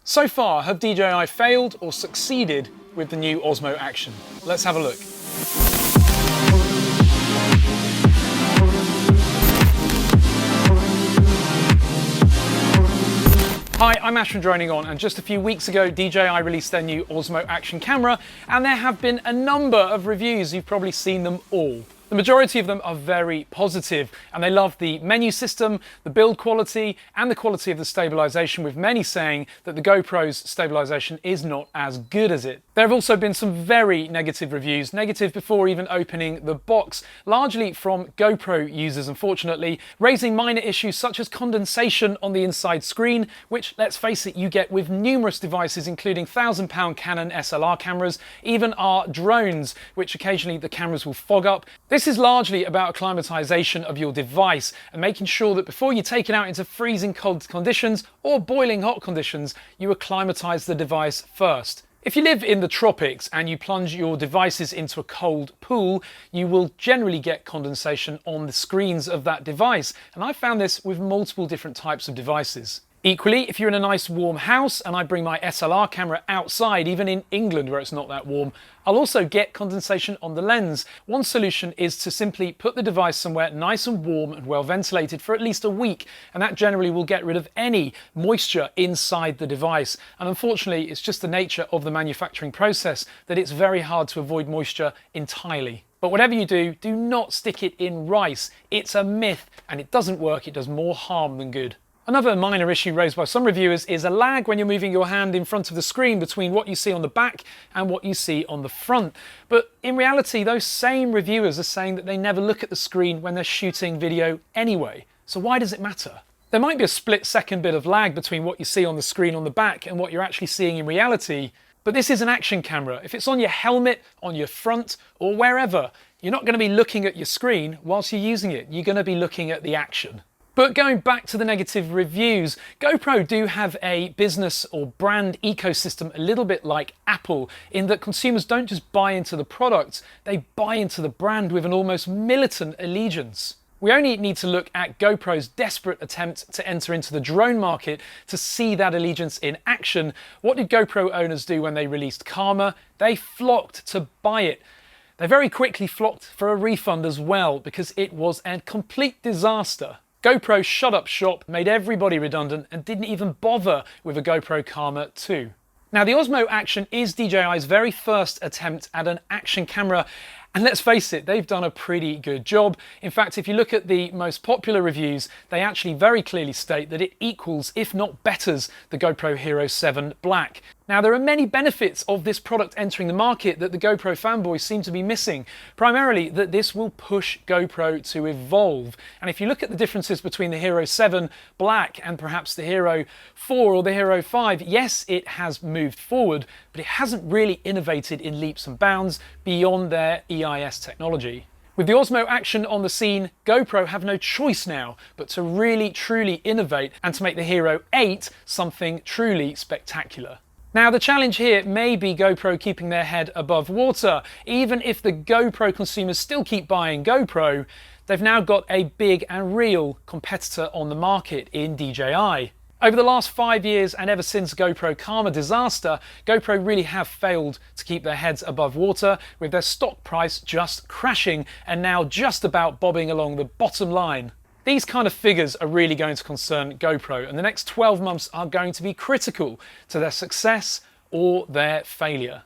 So far, have DJI failed or succeeded with the new Osmo Action? Let's have a look. Hi, I'm Ash from DroningON, and just a few weeks ago DJI released their new Osmo Action camera, and there have been a number of reviews. You've probably seen them all. The majority of them are very positive, and they love the menu system, the build quality, and the quality of the stabilization, with many saying that the GoPro's stabilization is not as good as it. There have also been some very negative reviews, negative before even opening the box, largely from GoPro users, unfortunately, raising minor issues such as condensation on the inside screen, which, let's face it, you get with numerous devices, including £1,000 Canon SLR cameras, even our drones, which occasionally the cameras will fog up. This is largely about acclimatization of your device and making sure that before you take it out into freezing cold conditions or boiling hot conditions, you acclimatize the device first. If you live in the tropics and you plunge your devices into a cold pool, you will generally get condensation on the screens of that device, and I found this with multiple different types of devices. Equally, if you're in a nice warm house and I bring my SLR camera outside, even in England where it's not that warm, I'll also get condensation on the lens. One solution is to simply put the device somewhere nice and warm and well ventilated for at least a week, and that generally will get rid of any moisture inside the device. And unfortunately, it's just the nature of the manufacturing process that it's very hard to avoid moisture entirely. But whatever you do, do not stick it in rice. It's a myth and it doesn't work. It does more harm than good. Another minor issue raised by some reviewers is a lag when you're moving your hand in front of the screen between what you see on the back and what you see on the front. But in reality, those same reviewers are saying that they never look at the screen when they're shooting video anyway. So why does it matter? There might be a split-second bit of lag between what you see on the screen on the back and what you're actually seeing in reality, but this is an action camera. If it's on your helmet, on your front, or wherever, you're not going to be looking at your screen whilst you're using it. You're going to be looking at the action. But going back to the negative reviews, GoPro do have a business or brand ecosystem a little bit like Apple, in that consumers don't just buy into the product, they buy into the brand with an almost militant allegiance. We only need to look at GoPro's desperate attempt to enter into the drone market to see that allegiance in action. What did GoPro owners do when they released Karma? They flocked to buy it. They very quickly flocked for a refund as well, because it was a complete disaster. GoPro shut up shop, made everybody redundant, and didn't even bother with a GoPro Karma 2. Now, the Osmo Action is DJI's very first attempt at an action camera, and let's face it, they've done a pretty good job. In fact, if you look at the most popular reviews, they actually very clearly state that it equals, if not betters, the GoPro Hero 7 Black. Now, there are many benefits of this product entering the market that the GoPro fanboys seem to be missing. Primarily, that this will push GoPro to evolve. And if you look at the differences between the Hero 7 Black and perhaps the Hero 4 or the Hero 5, yes, it has moved forward, but it hasn't really innovated in leaps and bounds beyond their EIS technology. With the Osmo Action on the scene, GoPro have no choice now but to really truly innovate and to make the Hero 8 something truly spectacular. Now, the challenge here may be GoPro keeping their head above water. Even if the GoPro consumers still keep buying GoPro, they've now got a big and real competitor on the market in DJI. Over the last 5 years and ever since GoPro Karma disaster, GoPro really have failed to keep their heads above water, with their stock price just crashing and now just about bobbing along the bottom line. These kind of figures are really going to concern GoPro, and the next 12 months are going to be critical to their success or their failure.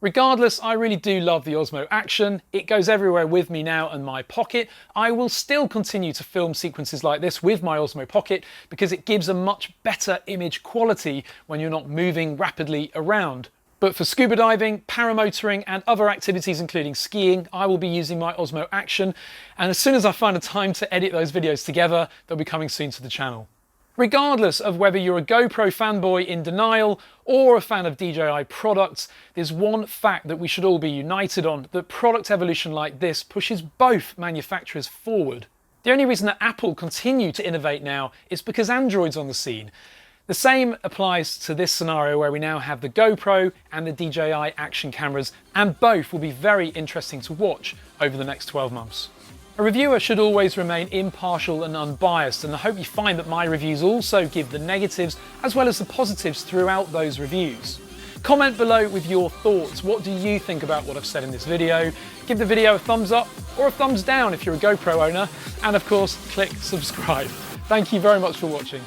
Regardless, I really do love the Osmo Action. It goes everywhere with me now in my pocket. I will still continue to film sequences like this with my Osmo Pocket because it gives a much better image quality when you're not moving rapidly around. But for scuba diving, paramotoring and other activities including skiing, I will be using my Osmo Action, and as soon as I find a time to edit those videos together, they'll be coming soon to the channel. Regardless of whether you're a GoPro fanboy in denial or a fan of DJI products, there's one fact that we should all be united on: that product evolution like this pushes both manufacturers forward. The only reason that Apple continue to innovate now is because Android's on the scene. The same applies to this scenario where we now have the GoPro and the DJI action cameras, and both will be very interesting to watch over the next 12 months. A reviewer should always remain impartial and unbiased, and I hope you find that my reviews also give the negatives as well as the positives throughout those reviews. Comment below with your thoughts. What do you think about what I've said in this video? Give the video a thumbs up or a thumbs down if you're a GoPro owner, and of course, click subscribe. Thank you very much for watching.